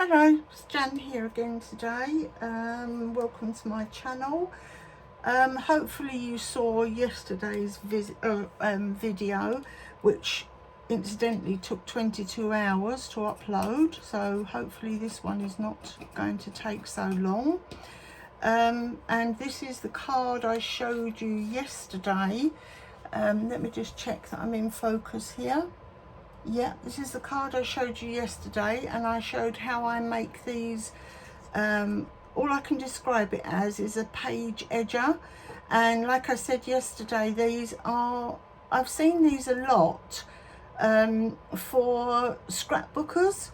Hello, it's Jan here again today. Welcome to my channel. Hopefully you saw yesterday's video, which incidentally took 22 hours to upload, so hopefully this one is not going to take so long. And this is the card I showed you yesterday. Let me just check that I'm in focus here. Yeah, this is the card I showed you yesterday, and I showed how I make these. All I can describe it as is a page edger, and like I said yesterday, I've seen these a lot for scrapbookers,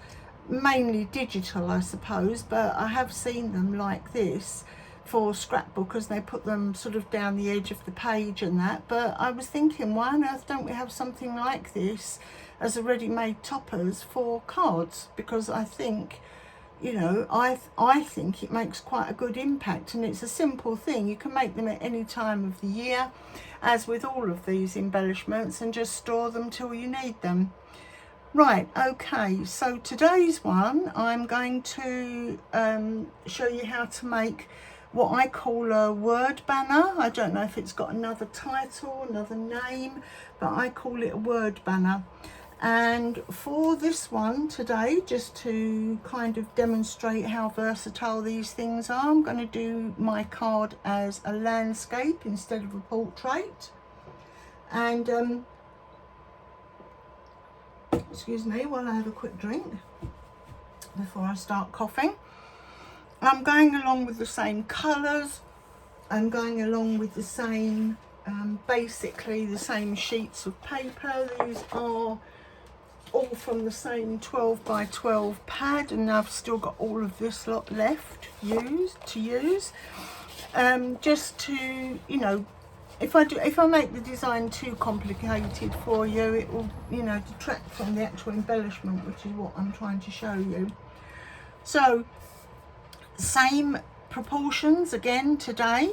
mainly digital I suppose, but I have seen them like this for scrapbookers. They put them sort of down the edge of the page and that, but I was thinking, why on earth don't we have something like this as a ready-made toppers for cards? Because I think, you know, I think it makes quite a good impact, and it's a simple thing. You can make them at any time of the year, as with all of these embellishments, and just store them till you need them. Right, okay, so today's one I'm going to show you how to make what I call a word banner. I don't know if it's got another title, another name, but I call it a word banner. And for this one today, just to kind of demonstrate how versatile these things are, I'm going to do my card as a landscape instead of a portrait. And excuse me while I have a quick drink before I start coughing. I'm going along with the same colours. I'm going along with the same, basically the same sheets of paper. These are all from the same 12 by 12 pad, and I've still got all of this lot left to use. Just to, you know, if I make the design too complicated for you, it will, you know, detract from the actual embellishment, which is what I'm trying to show you. So same proportions again today.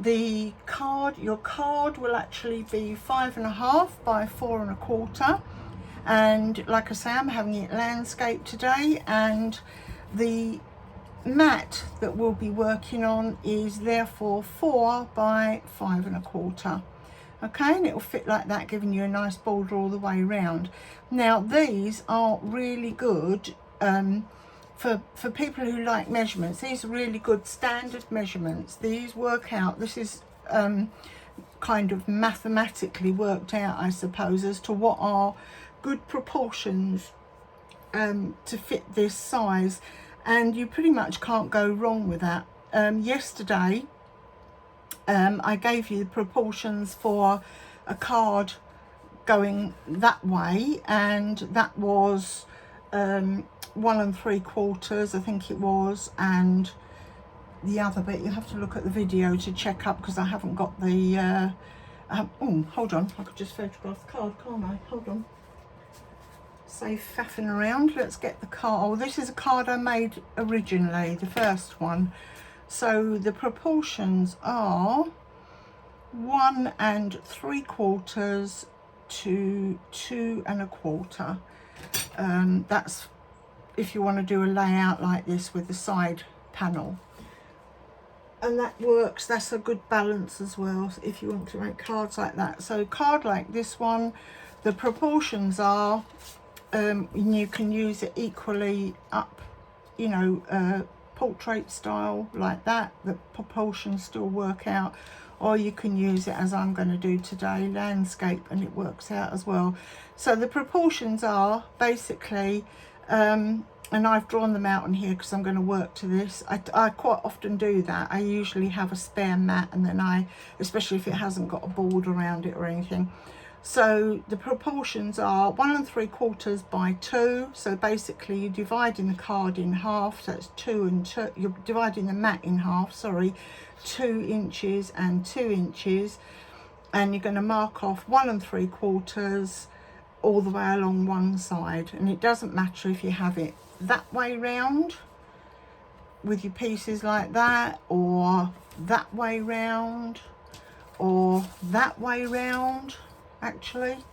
The card, your card will actually be 5.5 by 4.25, and like I say, I'm having it landscape today, and the mat that we'll be working on is therefore 4 by 5.25. Okay, and it will fit like that, giving you a nice border all the way around. Now these are really good for people who like measurements. These are really good standard measurements. These work out, this is kind of mathematically worked out, I suppose, as to what are good proportions to fit this size, and you pretty much can't go wrong with that. Yesterday I gave you the proportions for a card going that way, and that was 1 3/4, I think it was, and the other bit you have to look at the video to check up, because I haven't got the oh, hold on, I could just photograph the card, can't I? Hold on, save faffing around. Let's get the card. Oh, this is a card I made originally, the first one. So the proportions are 1 3/4 to 2 1/4. That's if you want to do a layout like this with the side panel, and that works. That's a good balance as well if you want to make cards like that. So a card like this one, the proportions are you can use it equally up, you know, portrait style like that, the proportions still work out, or you can use it as I'm going to do today, landscape, and it works out as well. So the proportions are basically and I've drawn them out on here because I'm going to work to this. I quite often do that. I usually have a spare mat, and then especially if it hasn't got a board around it or anything. So the proportions are 1 3/4 by 2. So basically you're dividing the card in half, so it's 2 and 2. You're dividing the mat in half, sorry, 2 inches and 2 inches, and you're going to mark off 1 3/4 all the way along one side. And it doesn't matter if you have it that way round with your pieces like that, or that way round, or that way round. Actually,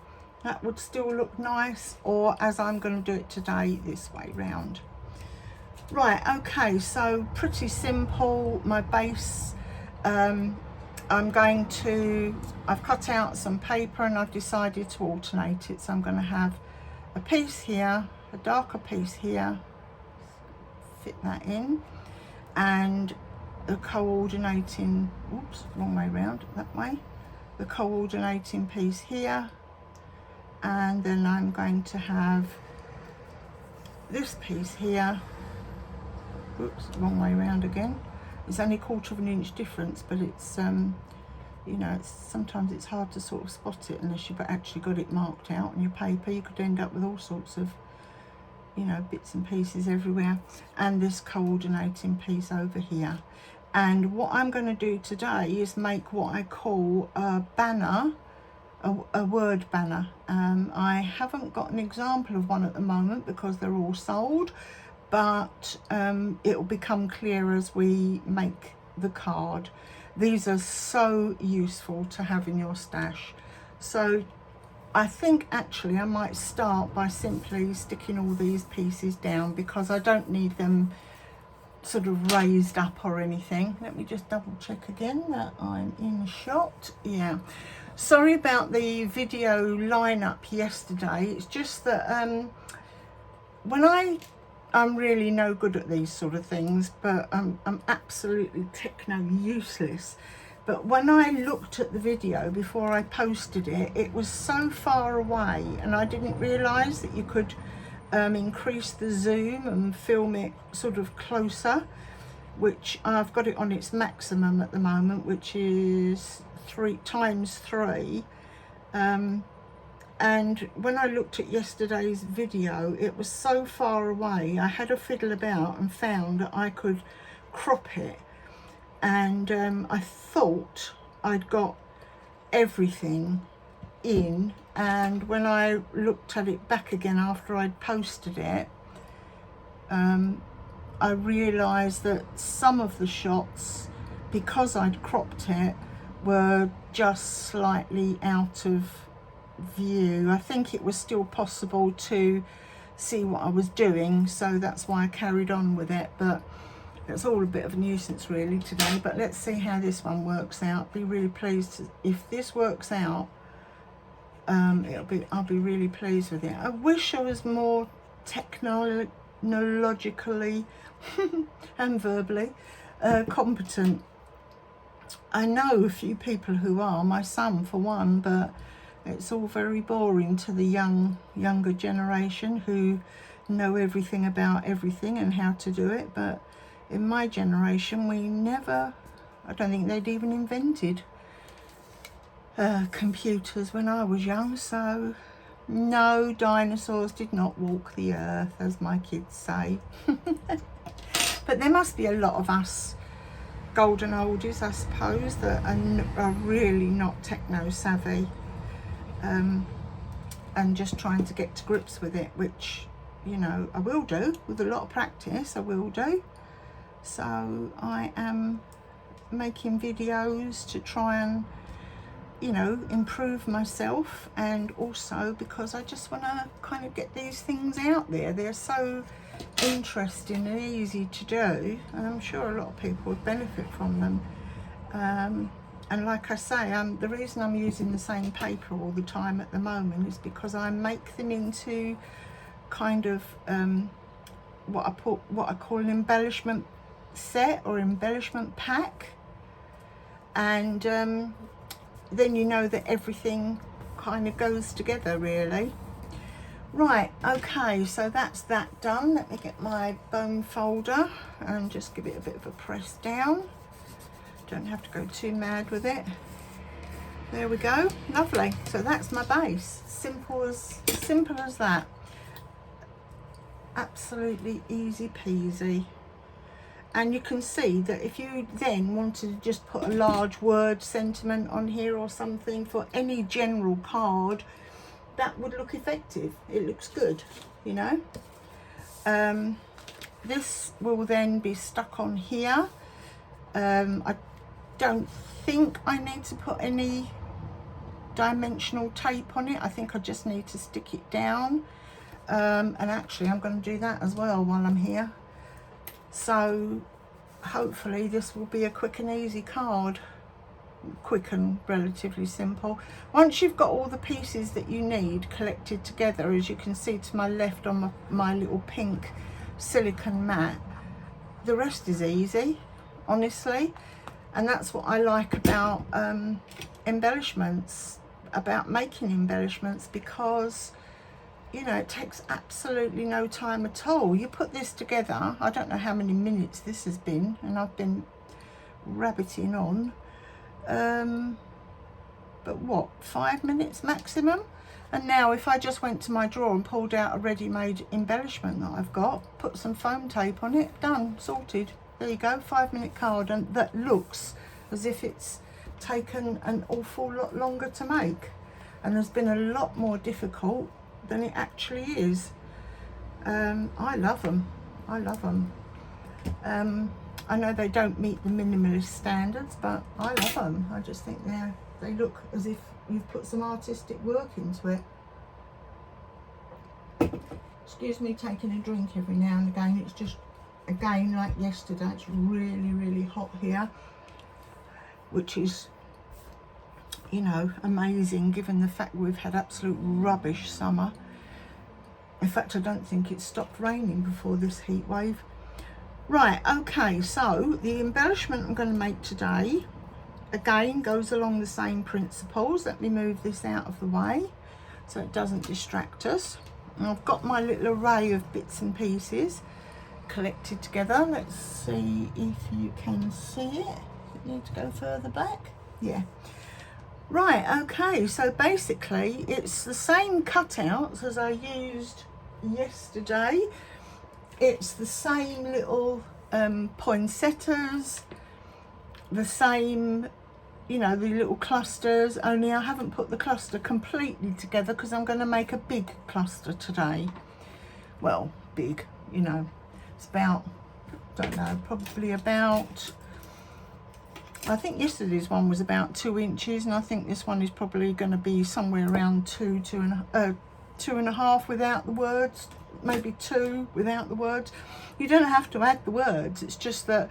that would still look nice, or as I'm going to do it today, this way round. Right, okay, so pretty simple. My base, I've cut out some paper and I've decided to alternate it. So I'm going to have a piece here, a darker piece here, fit that in, and the coordinating, oops, wrong way round, that way, the coordinating piece here, and then I'm going to have this piece here, oops, wrong way round again. It's only 1/4 of an inch difference, but it's you know, sometimes it's hard to sort of spot it unless you've actually got it marked out on your paper. You could end up with all sorts of, you know, bits and pieces everywhere. And this coordinating piece over here. And what I'm going to do today is make what I call a banner, a word banner. I haven't got an example of one at the moment because they're all sold, but it will become clear as we make the card. These are so useful to have in your stash. So I think actually I might start by simply sticking all these pieces down because I don't need them sort of raised up or anything. Let me just double check again that I'm in shot. Yeah, sorry about the video lineup yesterday. It's just that when I'm really no good at these sort of things, but I'm absolutely techno useless. But when I looked at the video before I posted it, it was so far away and I didn't realise that you could increase the zoom and film it sort of closer, which I've got it on its maximum at the moment, which is 3x3. And when I looked at yesterday's video, it was so far away. I had a fiddle about and found that I could crop it. And I thought I'd got everything in. And when I looked at it back again after I'd posted it, I realised that some of the shots, because I'd cropped it, were just slightly out of view. I think it was still possible to see what I was doing, so that's why I carried on with it, but it's all a bit of a nuisance really today. But let's see how this one works out. Be really pleased if this works out. I'll be really pleased with it. I wish I was more technologically and verbally competent. I know a few people who are, my son for one, but it's all very boring to the younger generation who know everything about everything and how to do it. But in my generation, I don't think they'd even invented computers when I was young. So no, dinosaurs did not walk the earth, as my kids say. But there must be a lot of us golden oldies, I suppose, that are really not techno savvy. And just trying to get to grips with it, which, you know, I will do with a lot of practice. I will do. So I am making videos to try and, you know, improve myself, and also because I just want to kind of get these things out there. They're so interesting and easy to do, and I'm sure a lot of people would benefit from them. And like I say, the reason I'm using the same paper all the time at the moment is because I make them into kind of what I call an embellishment set or embellishment pack, and then you know that everything kind of goes together really. Right, okay, so that's that done. Let me get my bone folder and just give it a bit of a press down. Don't have to go too mad with it. There we go, lovely. So that's my base, simple as that. Absolutely easy peasy. And you can see that if you then wanted to just put a large word sentiment on here or something for any general card, that would look effective. It looks good, you know. This will then be stuck on here. I don't think I need to put any dimensional tape on it. I think I just need to stick it down. And actually I'm going to do that as well while I'm here. So hopefully this will be a quick and easy card. Quick and relatively simple. Once you've got all the pieces that you need collected together, as you can see to my left on my little pink silicone mat, the rest is easy, honestly. And that's what I like about embellishments, about making embellishments, because you know, it takes absolutely no time at all. You put this together, I don't know how many minutes this has been, and I've been rabbiting on, but what, 5 minutes maximum? And now if I just went to my drawer and pulled out a ready-made embellishment that I've got, put some foam tape on it, done, sorted. There you go, 5-minute card, and that looks as if it's taken an awful lot longer to make and has been a lot more difficult than it actually is. I love them. I love them. I know they don't meet the minimalist standards, but I love them. I just think they look as if you've put some artistic work into it. Excuse me taking a drink every now and again. It's just, again, like yesterday, it's really, really hot here, which is, you know, amazing given the fact we've had absolute rubbish summer. In fact, I don't think it stopped raining before this heat wave. Right, okay, so the embellishment I'm going to make today, again, goes along the same principles. Let me move this out of the way so it doesn't distract us. And I've got my little array of bits and pieces collected together. Let's see if you can see it. Need to go further back. Yeah. Right, okay, so basically it's the same cutouts as I used yesterday. It's the same little poinsettias, the same, you know, the little clusters, only I haven't put the cluster completely together because I'm going to make a big cluster today. Well, big, you know, it's about, don't know, probably about, I think yesterday's one was about 2 inches, and I think this one is probably going to be somewhere around 2.5 without the words, maybe 2 without the words. You don't have to add the words, it's just that,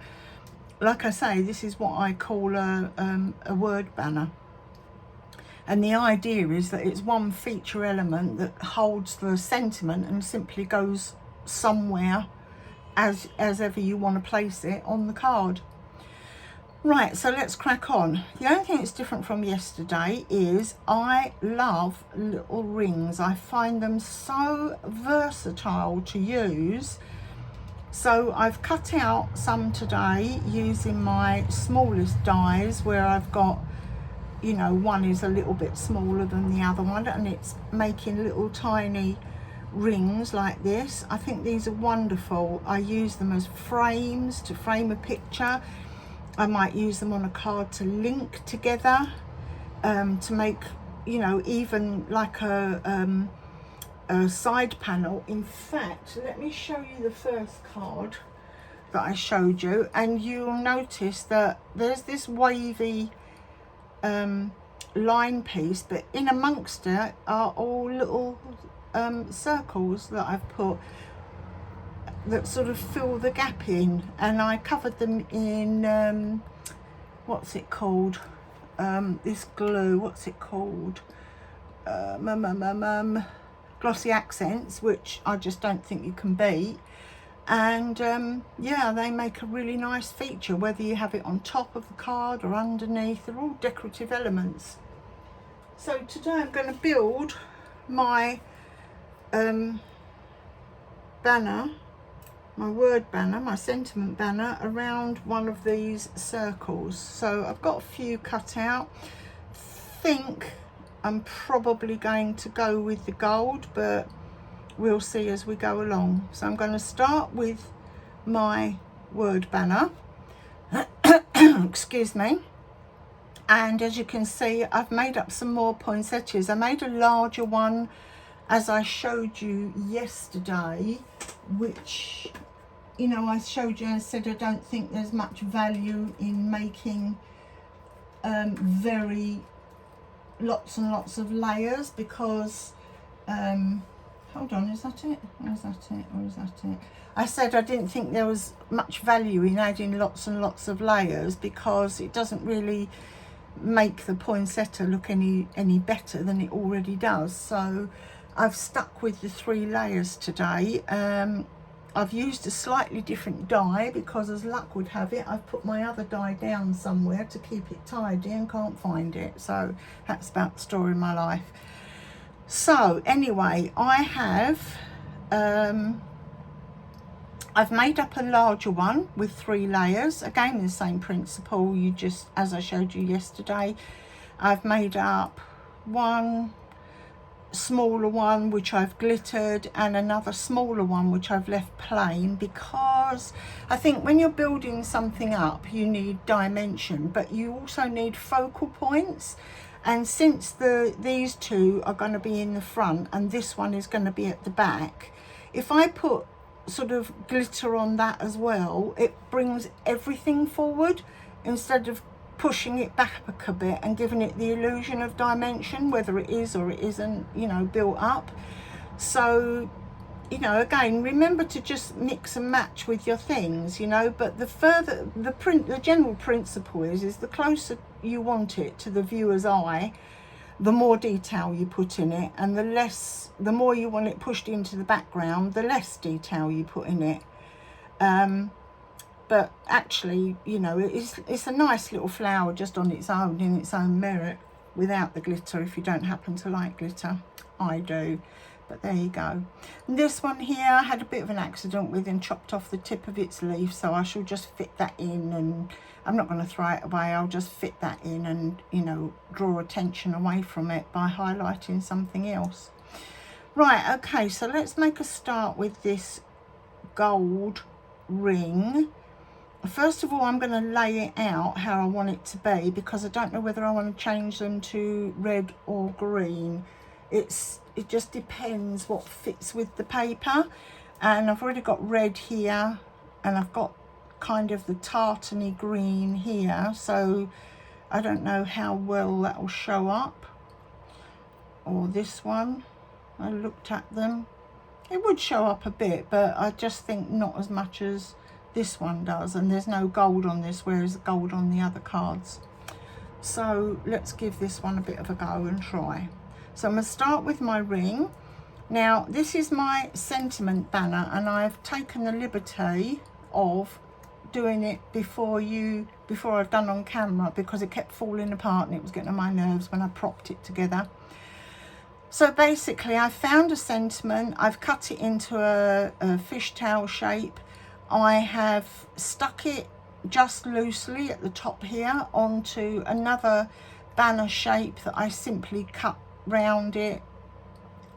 like I say, this is what I call a word banner. And the idea is that it's one feature element that holds the sentiment and simply goes somewhere as ever you want to place it on the card. Right, so let's crack on. The only thing that's different from yesterday is I love little rings. I find them so versatile to use. So I've cut out some today using my smallest dies, where I've got, you know, one is a little bit smaller than the other one, and it's making little tiny rings like this. I think these are wonderful. I use them as frames to frame a picture. I might use them on a card to link together, to make, you know, even like a side panel. In fact, let me show you the first card that I showed you, and you'll notice that there's this wavy line piece, but in amongst it are all little circles that I've put that sort of fill the gap in, and I covered them in what's it called, this glue, what's it called, glossy accents, which I just don't think you can beat. And yeah, they make a really nice feature, whether you have it on top of the card or underneath. They're all decorative elements. So today I'm going to build my banner, my word banner, my sentiment banner, around one of these circles. So I've got a few cut out. Think I'm probably going to go with the gold, but we'll see as we go along. So I'm going to start with my word banner. Excuse me. And as you can see, I've made up some more poinsettias. I made a larger one as I showed you yesterday, which, you know, I showed you and said I don't think there's much value in making very lots and lots of layers, because hold on, is that it? Or is that it? Or is that it? I said I didn't think there was much value in adding lots and lots of layers, because it doesn't really make the poinsettia look any better than it already does. So I've stuck with the 3 layers today. I've used a slightly different dye because, as luck would have it, I've put my other dye down somewhere to keep it tidy and can't find it. So that's about the story of my life. So anyway, I have I've made up a larger one with 3 layers. Again, the same principle, you just, as I showed you yesterday, I've made up one smaller one which I've glittered and another smaller one which I've left plain, because I think when you're building something up you need dimension, but you also need focal points. And since these 2 are going to be in the front and this one is going to be at the back, if I put sort of glitter on that as well, it brings everything forward instead of pushing it back a bit and giving it the illusion of dimension, whether it is or it isn't, you know, built up. So, you know, again, remember to just mix and match with your things, you know, but the general principle is the closer you want it to the viewer's eye, the more detail you put in it, and the more you want it pushed into the background, the less detail you put in it. But actually, you know, it's a nice little flower just on its own, in its own merit, without the glitter, if you don't happen to like glitter. I do, but there you go. And this one here I had a bit of an accident with and chopped off the tip of its leaf, so I shall just fit that in, and I'm not going to throw it away. I'll just fit that in and, you know, draw attention away from it by highlighting something else. Right, okay, so let's make a start with this gold ring. First of all, I'm going to lay it out how I want it to be, because I don't know whether I want to change them to red or green. It just depends what fits with the paper. And I've already got red here, and I've got kind of the tartany green here, so I don't know how well that will show up. Or this one, I looked at them, it would show up a bit, but I just think not as much as this one does, and there's no gold on this, whereas the gold on the other cards. So let's give this one a bit of a go and try. So I'm going to start with my ring. Now this is my sentiment banner, and I've taken the liberty of doing it before I've done on camera, because it kept falling apart and it was getting on my nerves when I propped it together. So basically I found a sentiment, I've cut it into a fishtail shape. I have stuck it just loosely at the top here onto another banner shape that I simply cut round it.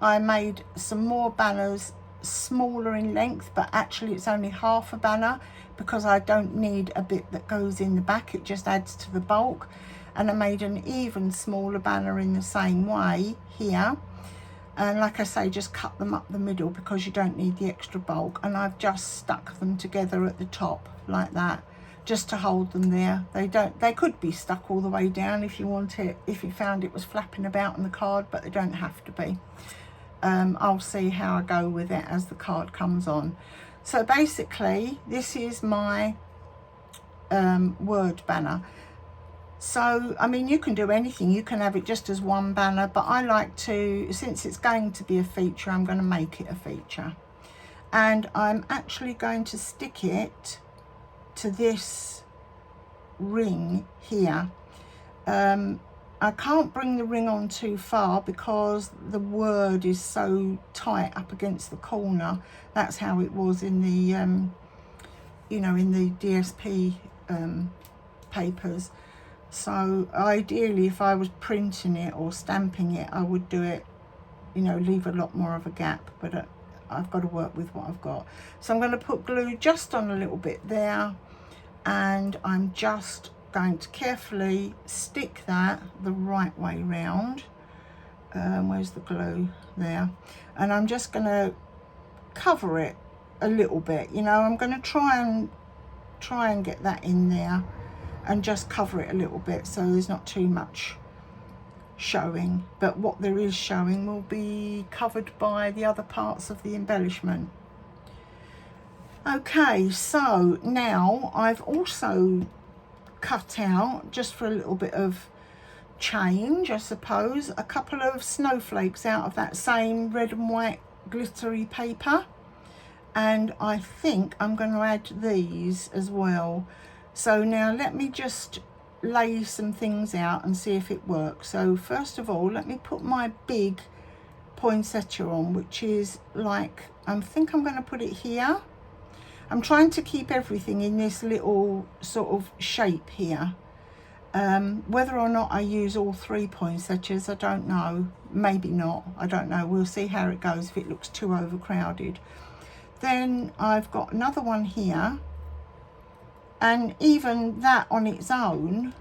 I made some more banners smaller in length, but actually it's only half a banner because I don't need a bit that goes in the back, it just adds to the bulk. And I made an even smaller banner in the same way here, and like I say, just cut them up the middle because you don't need the extra bulk. And I've just stuck them together at the top like that, just to hold them there. They could be stuck all the way down if you want it, if you found it was flapping about on the card, but they don't have to be. I'll see how I go with it as the card comes on. So basically this is my word banner. So I mean, you can do anything, you can have it just as one banner, but I like to, since it's going to be a feature, I'm going to make it a feature. And I'm actually going to stick it to this ring here. I can't bring the ring on too far because the word is so tight up against the corner. That's how it was in the you know, in the DSP papers. So ideally, if I was printing it or stamping it, I would do it, you know, leave a lot more of a gap, but I've got to work with what I've got. So I'm going to put glue just on a little bit there, and I'm just going to carefully stick that the right way round. Where's the glue? There. And I'm just going to cover it a little bit, you know, I'm going to try and get that in there and just cover it a little bit so there's not too much showing, but what there is showing will be covered by the other parts of the embellishment. Okay, so now I've also cut out, just for a little bit of change I suppose, a couple of snowflakes out of that same red and white glittery paper, and I think I'm going to add these as well. So now let me just lay some things out and see if it works. So first of all, let me put my big poinsettia on, which is like, I think I'm going to put it here. I'm trying to keep everything in this little sort of shape here. Whether or not I use all 3 poinsettias, I don't know. Maybe not, I don't know. We'll see how it goes if it looks too overcrowded. Then I've got another one here, and even that on its own,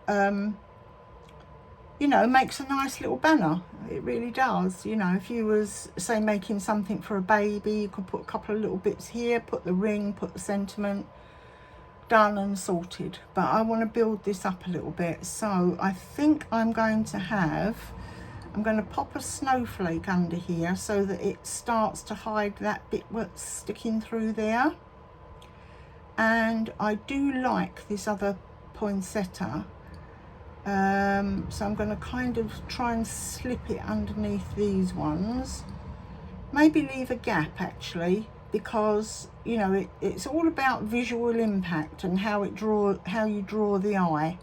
you know, makes a nice little banner. It really does. You know, if you was, say, making something for a baby, you could put a couple of little bits here, put the ring, put the sentiment. Done and sorted. But I want to build this up a little bit, so I think I'm going to pop a snowflake under here so that it starts to hide that bit what's sticking through there. And I do like this other poinsettia, so I'm going to kind of try and slip it underneath these ones, maybe leave a gap actually, because you know it's all about visual impact and how you draw the eye,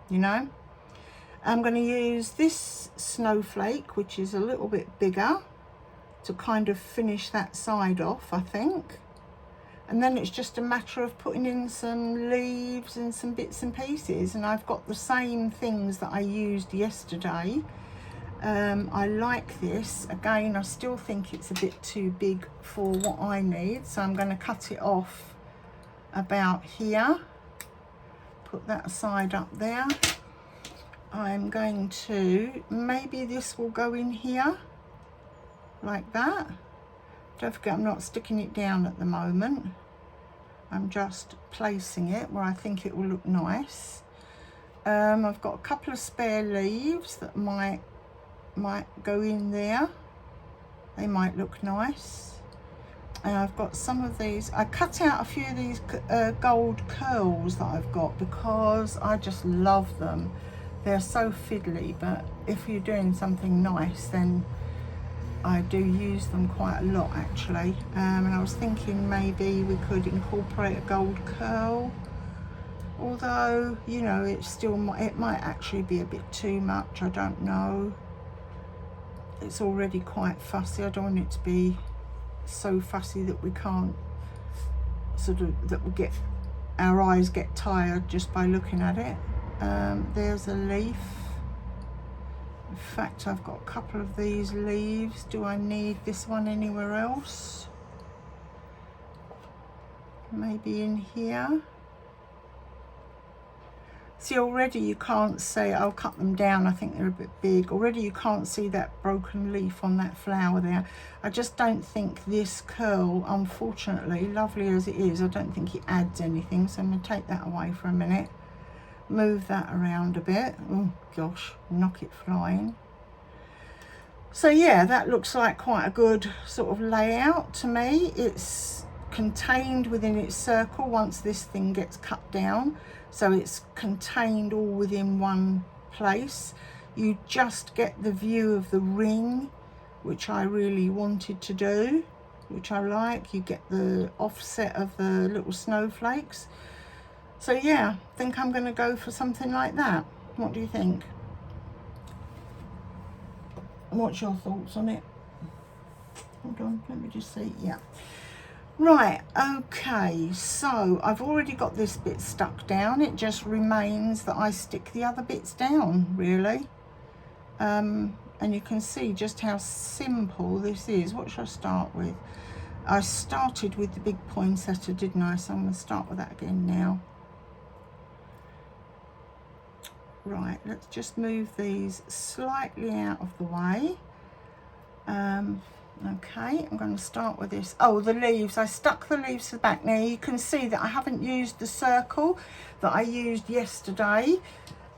you know. I'm going to use this snowflake, which is a little bit bigger, to kind of finish that side off, I think. And then it's just a matter of putting in some leaves and some bits and pieces. And I've got the same things that I used yesterday. I like this. Again, I still think it's a bit too big for what I need, so I'm going to cut it off about here. Put that aside up there. I'm going to, maybe this will go in here, like that. Don't forget, I'm not sticking it down at the moment. I'm just placing it where I think it will look nice. I've got a couple of spare leaves that might go in there. They might look nice. And I've got some of these. I cut out a few of these gold curls that I've got because I just love them. They're so fiddly, but if you're doing something nice, then I do use them quite a lot actually. And I was thinking maybe we could incorporate a gold curl, although you know it might actually be a bit too much. I don't know. It's already quite fussy. I don't want it to be so fussy that we can't our eyes get tired just by looking at it. There's a leaf. In fact, I've got a couple of these leaves. Do I need this one anywhere else? Maybe in here. See, already you can't see, I'll cut them down, I think they're a bit big. Already you can't see that broken leaf on that flower there. I just don't think this curl, unfortunately, lovely as it is, I don't think it adds anything. So I'm going to take that away for a minute. Move that around a bit. Oh gosh, knock it flying. So yeah, that looks like quite a good sort of layout to me. It's contained within its circle once this thing gets cut down. So it's contained all within one place. You just get the view of the ring, which I really wanted to do, which I like. You get the offset of the little snowflakes. So yeah, I think I'm going to go for something like that. What do you think? What's your thoughts on it? Hold on, let me just see. Yeah. Right, okay, so I've already got this bit stuck down. It just remains that I stick the other bits down, really. And you can see just how simple this is. What should I start with? I started with the big poinsettia, didn't I? So I'm going to start with that again now. Right, let's just move these slightly out of the way. Okay, I'm going to start with this. Oh, the leaves. I stuck the leaves to the back. Now you can see that I haven't used the circle that I used yesterday,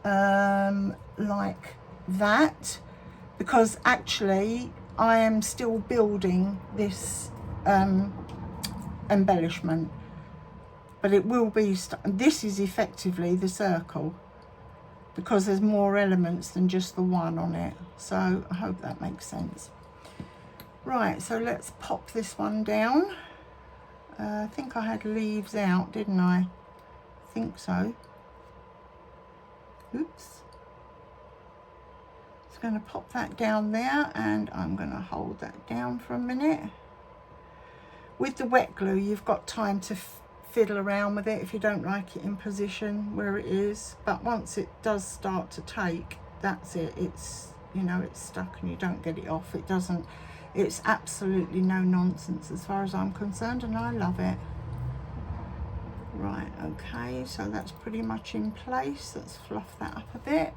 like that, because actually I am still building this embellishment, but it will be, this is effectively the circle because there's more elements than just the one on it. So I hope that makes sense. Right, so let's pop this one down. I think I had leaves out, didn't I? I think so. Oops. Just going to pop that down there, and I'm going to hold that down for a minute. With the wet glue, you've got time to fiddle around with it if you don't like it in position where it is, but once it does start to take, that's it. It's, you know, it's stuck and you don't get it off. It doesn't, it's absolutely no nonsense as far as I'm concerned, and I love it. Right, okay, so that's pretty much in place. Let's fluff that up a bit.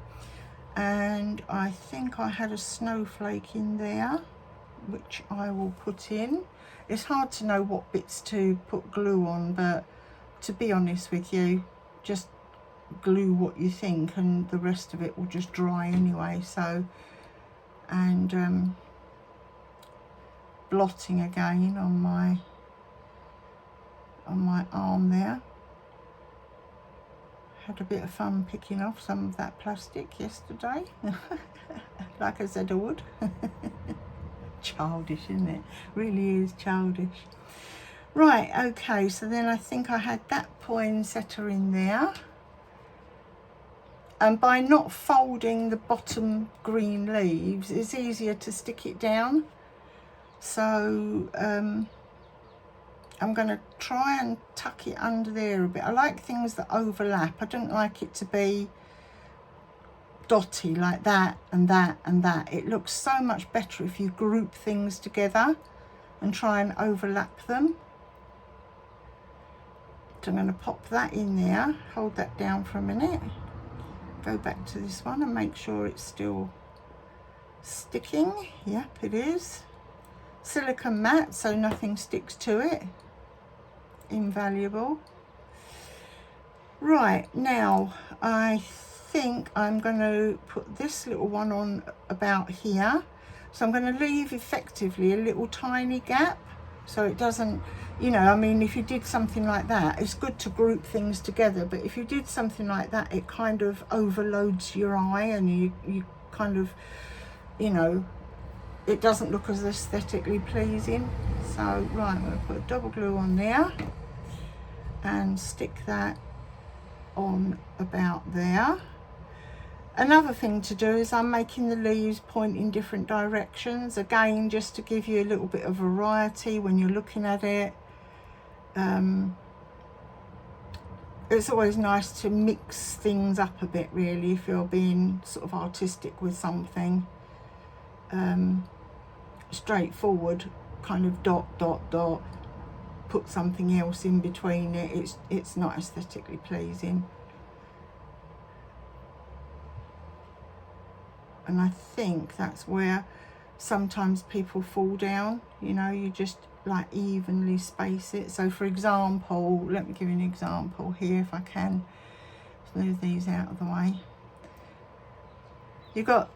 And I think I had a snowflake in there, which I will put in. It's hard to know what bits to put glue on, but to be honest with you, just glue what you think and the rest of it will just dry anyway. So, and blotting again on my arm there. Had a bit of fun picking off some of that plastic yesterday, like I said I would. Childish, isn't it? Really is childish. Right, okay, so then I think I had that poinsettia in there. And by not folding the bottom green leaves, it's easier to stick it down. So I'm going to try and tuck it under there a bit. I like things that overlap. I don't like it to be dotty like that and that and that. It looks so much better if you group things together and try and overlap them. So I'm going to pop that in there, hold that down for a minute, go back to this one and make sure it's still sticking. Yep, it is. Silicone matte, so nothing sticks to it. Invaluable. Right, now I think I'm going to put this little one on about here. So I'm going to leave effectively a little tiny gap so it doesn't, you know, I mean, if you did something like that, it's good to group things together, but if you did something like that, it kind of overloads your eye and you kind of, you know, it doesn't look as aesthetically pleasing. So, right, I'm going to put double glue on there and stick that on about there. Another thing to do is I'm making the leaves point in different directions, again just to give you a little bit of variety when you're looking at it. It's always nice to mix things up a bit, really, if you're being sort of artistic with something. Straightforward kind of dot dot dot, put something else in between it, it's not aesthetically pleasing. And I think that's where sometimes people fall down, you know, you just like evenly space it. So for example, let me give you an example here if I can. Let's move these out of the way. You've got,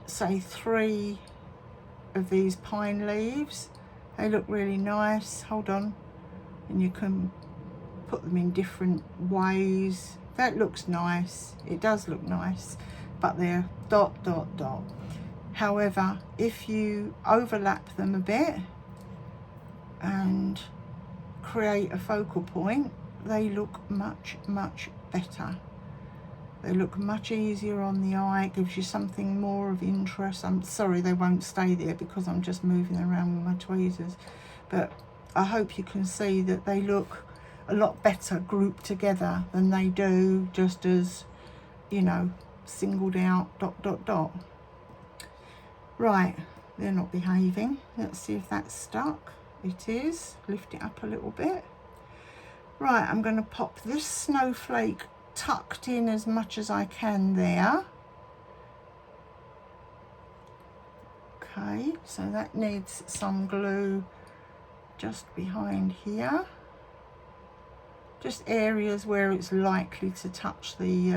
say, 3 of these pine leaves. They look really nice. Hold on. And you can put them in different ways. That looks nice. It does look nice. But they're dot, dot, dot. However, if you overlap them a bit and create a focal point, they look much, much better. They look much easier on the eye. It gives you something more of interest. I'm sorry they won't stay there because I'm just moving around with my tweezers. But I hope you can see that they look a lot better grouped together than they do just as, you know, singled out dot dot dot. Right, they're not behaving. Let's see if that's stuck. It is. Lift it up a little bit. Right, I'm going to pop this snowflake tucked in as much as I can there. Okay, so that needs some glue just behind here. Just areas where it's likely to touch the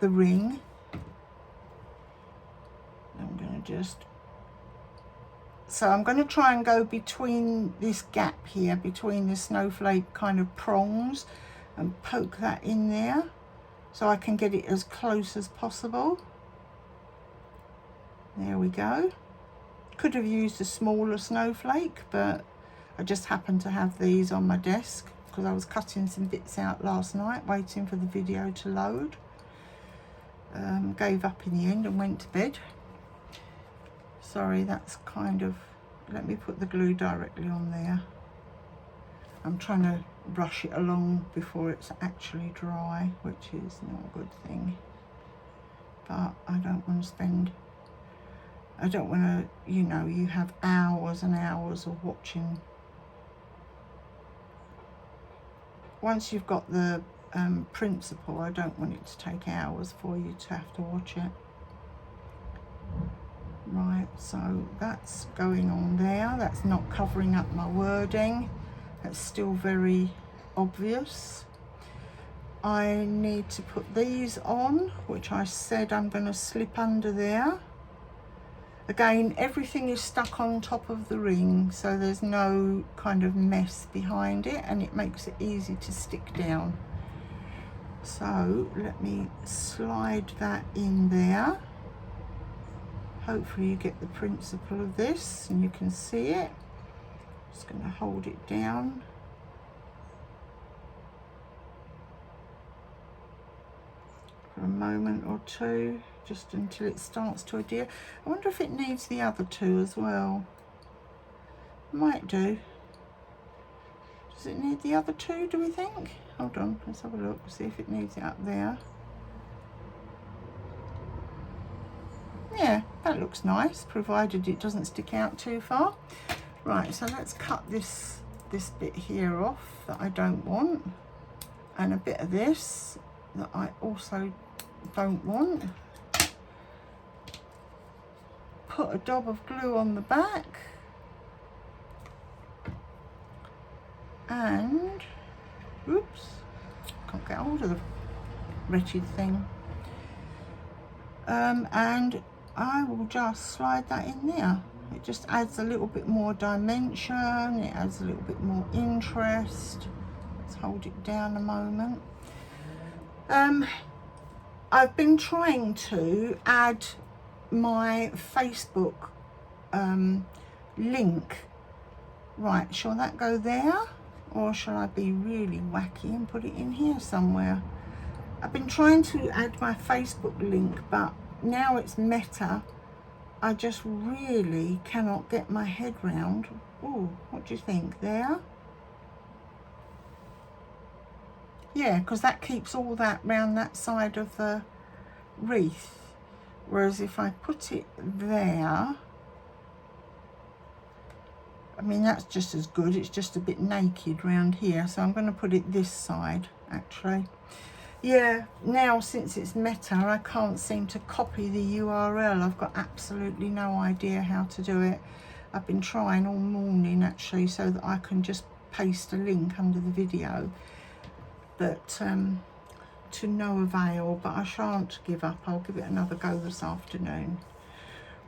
ring. I'm going to just So I'm going to try and go between this gap here, between the snowflake kind of prongs, and poke that in there so I can get it as close as possible. There we go. Could have used a smaller snowflake, but I just happened to have these on my desk because I was cutting some bits out last night waiting for the video to load. Gave up in the end and went to bed. Sorry, that's kind of, let me put the glue directly on there. I'm trying to brush it along before it's actually dry, which is not a good thing. But I don't want to spend, I don't want to, you know, you have hours and hours of watching. Once you've got the principle, I don't want it to take hours for you to have to watch it. Right, so that's going on there. That's not covering up my wording. That's still very obvious. I need to put these on, which I said I'm going to slip under there. Again, everything is stuck on top of the ring, so there's no kind of mess behind it, and it makes it easy to stick down. So let me slide that in there. Hopefully you get the principle of this and you can see it. Just going to hold it down. For a moment or two, just until it starts to adhere. I wonder if it needs the other two as well. Might do. Does it need the other two, do we think? Hold on, let's have a look, see if it needs it up there. Yeah, that looks nice, provided it doesn't stick out too far. Right, so let's cut this bit here off that I don't want, and a bit of this that I also don't want. Put a dab of glue on the back, and oops, can't get hold of the wretched thing. And I will just slide that in there. It just adds a little bit more dimension, it adds a little bit more interest. Let's hold it down a moment. I've been trying to add my Facebook link. Right, shall that go there? Or shall I be really wacky and put it in here somewhere? I've been trying to add my Facebook link, but now it's Meta. I just really cannot get my head round. Oh, what do you think? There? Yeah, because that keeps all that round that side of the wreath. Whereas if I put it there, I mean, that's just as good. It's just a bit naked round here. So I'm going to put it this side, actually. Yeah, now since it's Meta, I can't seem to copy the URL. I've got absolutely no idea how to do it. I've been trying all morning, actually, so that I can just paste a link under the video. But to no avail, but I shan't give up. I'll give it another go this afternoon.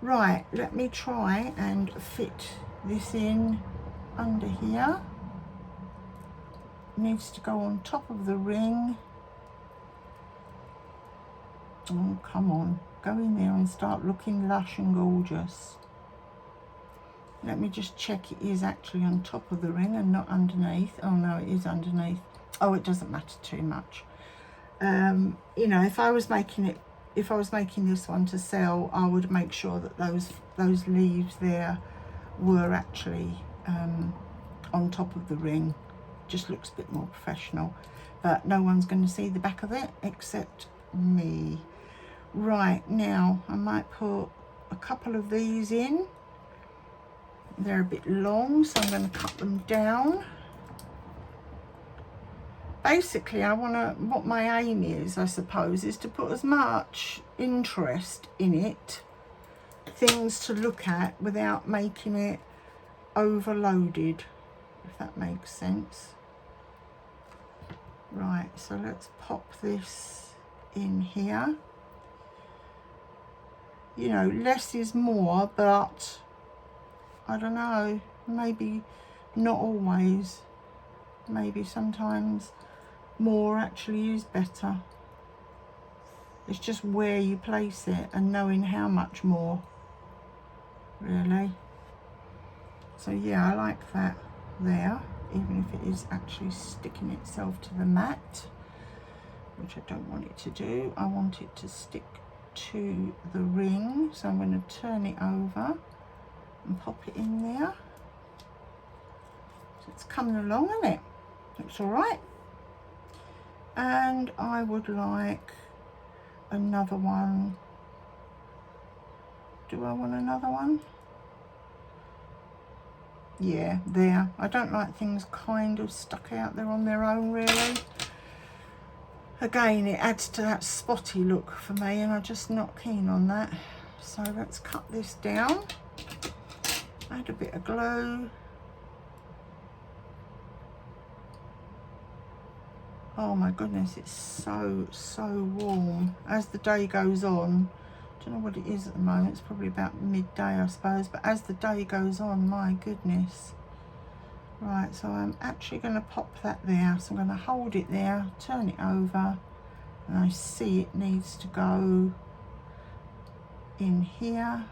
Right, let me try and fit this in under here. It needs to go on top of the ring. Oh, come on, go in there and start looking lush and gorgeous. Let me just check it is actually on top of the ring and not underneath. Oh no, it is underneath. Oh, it doesn't matter too much. You know, if I was making this one to sell, I would make sure that those leaves there were actually on top of the ring. Just looks a bit more professional, but no one's going to see the back of it except me. Right, now I might put a couple of these in. They're a bit long, so I'm going to cut them down. Basically, what my aim is, I suppose, is to put as much interest in it, things to look at, without making it overloaded, if that makes sense. Right, so let's pop this in here. You know, less is more, but I don't know, maybe not always. Maybe sometimes more actually is better. It's just where you place it and knowing how much more, really. So yeah, I like that there, even if it is actually sticking itself to the mat, which I don't want it to do. I want it to stick to the ring, so I'm going to turn it over and pop it in there. So it's coming along, isn't it? Looks all right. And I would like another one. Do I want another one? Yeah, there. I don't like things kind of stuck out there on their own, really. Again, it adds to that spotty look for me, and I'm just not keen on that. So let's cut this down. Add a bit of glue. Oh my goodness, it's so warm. As the day goes on, I don't know what it is at the moment, it's probably about midday I suppose, but as the day goes on, my goodness. Right, so I'm actually going to pop that there. So I'm going to hold it there, turn it over, and I see it needs to go in here.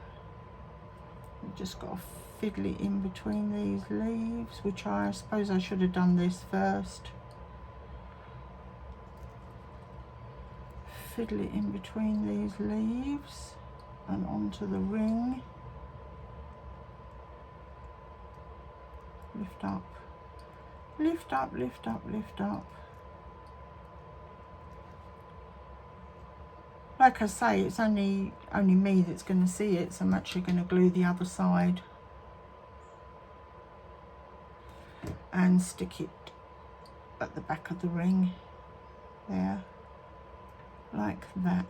I've just got to fiddle it in between these leaves, which I suppose I should have done this first. Fiddle it in between these leaves and onto the ring. Lift up, lift up, lift up, lift up. Like I say, it's only me that's going to see it, so I'm actually going to glue the other side and stick it at the back of the ring there, like that.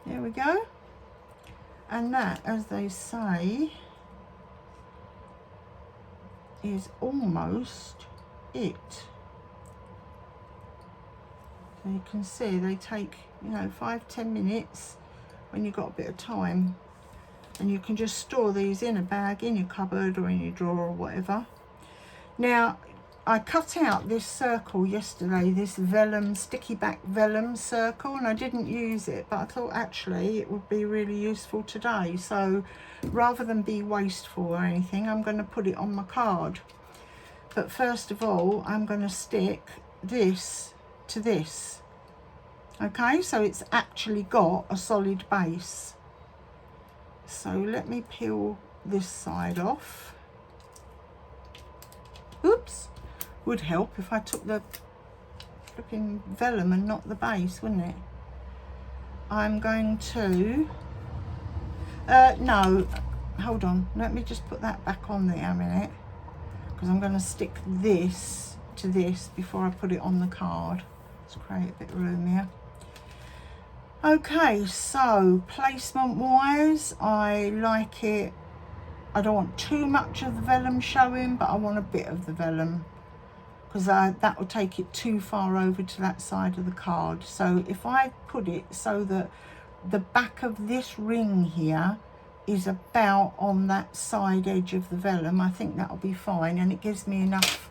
There we go. And that, as they say, is almost it. So you can see they take, you know, 5-10 minutes when you've got a bit of time, and you can just store these in a bag in your cupboard or in your drawer or whatever. Now, I cut out this circle yesterday, this vellum, sticky back vellum circle, and I didn't use it, but I thought actually it would be really useful today. So rather than be wasteful or anything, I'm going to put it on my card. But first of all, I'm going to stick this to this. Okay, so it's actually got a solid base. So let me peel this side off. Oops. Would help if I took the flipping vellum and not the base, wouldn't it? I'm going to, no, hold on, let me just put that back on there a minute, because I'm going to stick this to this before I put it on the card. Let's create a bit of room here. Okay, so placement wise, I like it, I don't want too much of the vellum showing, but I want a bit of the vellum, because that will take it too far over to that side of the card. So if I put it so that the back of this ring here is about on that side edge of the vellum, I think that'll be fine, and it gives me enough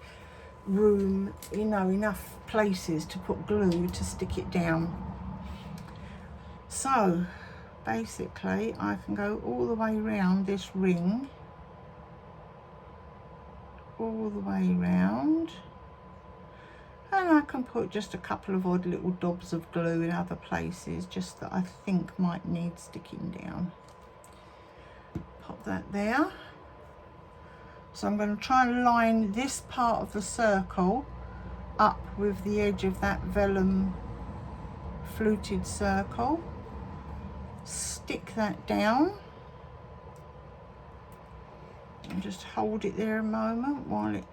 room, you know, enough places to put glue to stick it down. So basically I can go all the way around this ring, all the way around, and I can put just a couple of odd little dobs of glue in other places, just that I think might need sticking down. Pop that there. So I'm going to try and line this part of the circle up with the edge of that vellum fluted circle. Stick that down and just hold it there a moment while it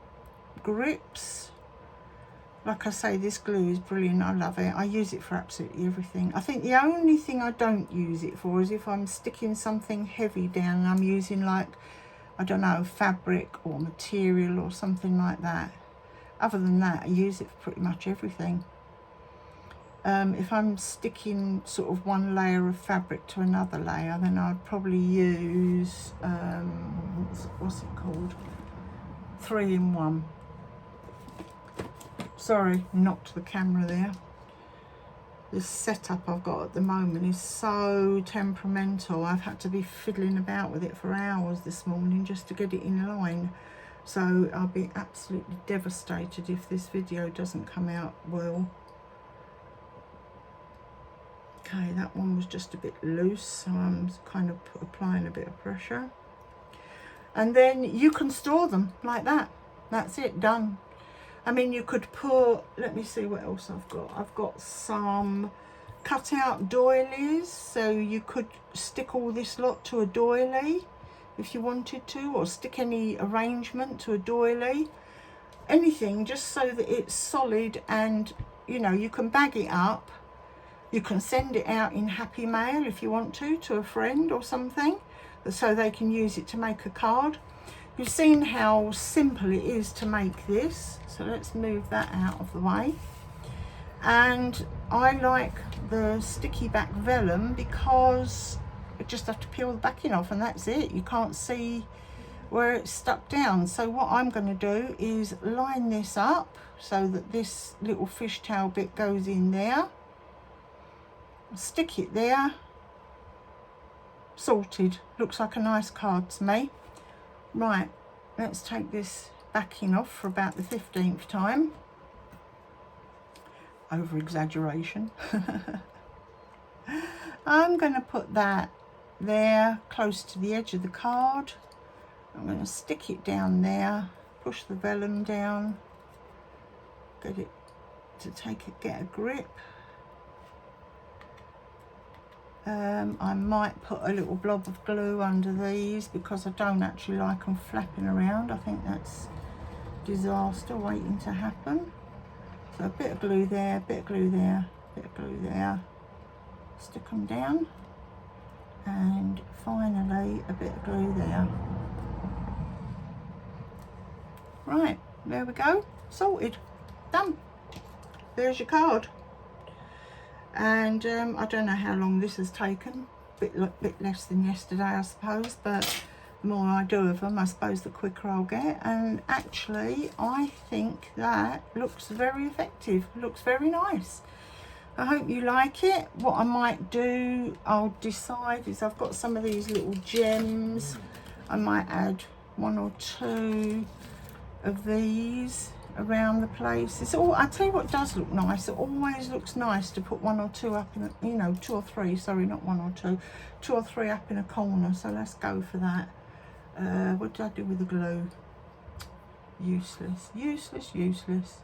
grips. Like I say, this glue is brilliant, I love it. I use it for absolutely everything. I think the only thing I don't use it for is if I'm sticking something heavy down and I'm using, like, I don't know, fabric or material or something like that. Other than that, I use it for pretty much everything. If I'm sticking sort of one layer of fabric to another layer, then I'd probably use, what's it called? 3-in-1. Sorry, knocked the camera there. This setup I've got at the moment is so temperamental. I've had to be fiddling about with it for hours this morning just to get it in line. So I'll be absolutely devastated if this video doesn't come out well. Okay, that one was just a bit loose, so I'm kind of applying a bit of pressure. And then you can store them like that. That's it, done. I mean, you could put, let me see what else I've got. I've got some cut out doilies, so you could stick all this lot to a doily if you wanted to, or stick any arrangement to a doily. Anything, just so that it's solid and, you know, you can bag it up. You can send it out in Happy Mail if you want to a friend or something, so they can use it to make a card. You've seen how simple it is to make this, so let's move that out of the way. And I like the sticky back vellum because you just have to peel the backing off and that's it. You can't see where it's stuck down. So what I'm going to do is line this up so that this little fishtail bit goes in there. Stick it there. Sorted. Looks like a nice card to me. Right, let's take this backing off for about the 15th time. Over exaggeration. I'm going to put that there close to the edge of the card. I'm going to stick it down there, push the vellum down, get it to get a grip. I might put a little blob of glue under these because I don't actually like them flapping around. I think that's disaster waiting to happen. So a bit of glue there, bit of glue there, bit of glue there. Stick them down. And finally a bit of glue there. Right, there we go. Sorted. Done. There's your card. And I don't know how long this has taken, bit less than yesterday I suppose, but the more I do of them I suppose the quicker I'll get. And actually I think that looks very effective, looks very nice. I hope you like it. What I might do, I'll decide, is I've got some of these little gems. I might add 1 or 2 of these around the place. It's all, I tell you what does look nice, it always looks nice to put 1 or 2 up in a, you know, 2 or 3, sorry, not 1 or 2, 2 or 3 up in a corner. So let's go for that. What did I do with the glue? Useless, useless, useless.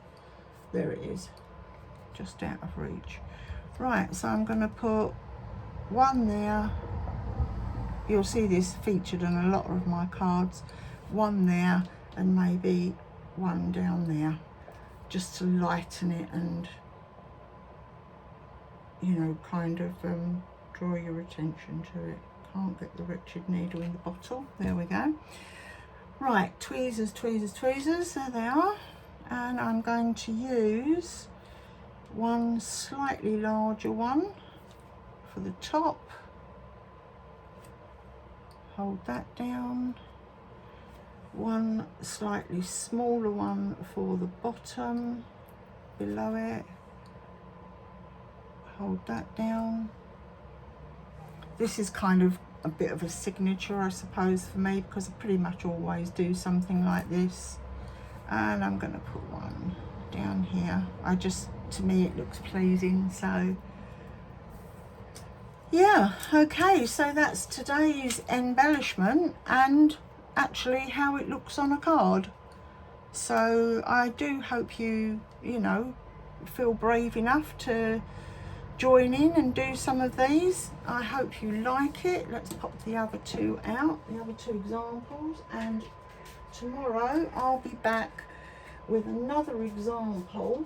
There it is, just out of reach. Right, so I'm going to put 1 there. You'll see this featured on a lot of my cards. 1 there, and maybe 1 down there, just to lighten it and, you know, kind of draw your attention to it. Can't get the wretched needle in the bottle. There we go. Right, tweezers, tweezers, tweezers, there they are. And I'm going to use 1 slightly larger one for the top. Hold that down. 1 slightly smaller one for the bottom, below it. Hold that down. This is kind of a bit of a signature, I suppose, for me, because I pretty much always do something like this. And I'm going to put 1 down here. To me it looks pleasing, so yeah. Okay, so that's today's embellishment and actually how it looks on a card. So I do hope you know, feel brave enough to join in and do some of these. I hope you like it. Let's pop the other 2 out, the other 2 examples, and tomorrow I'll be back with another example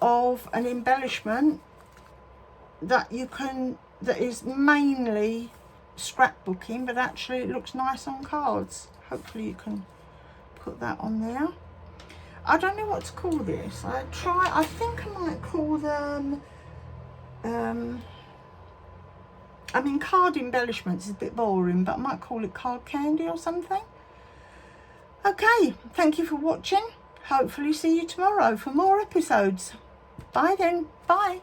of an embellishment that is mainly scrapbooking, but actually it looks nice on cards. Hopefully you can put that on there. I don't know what to call this. I think I might call them, I mean, card embellishments is a bit boring, but I might call it card candy or something. Okay, thank you for watching. Hopefully see you tomorrow for more episodes. Bye then. Bye.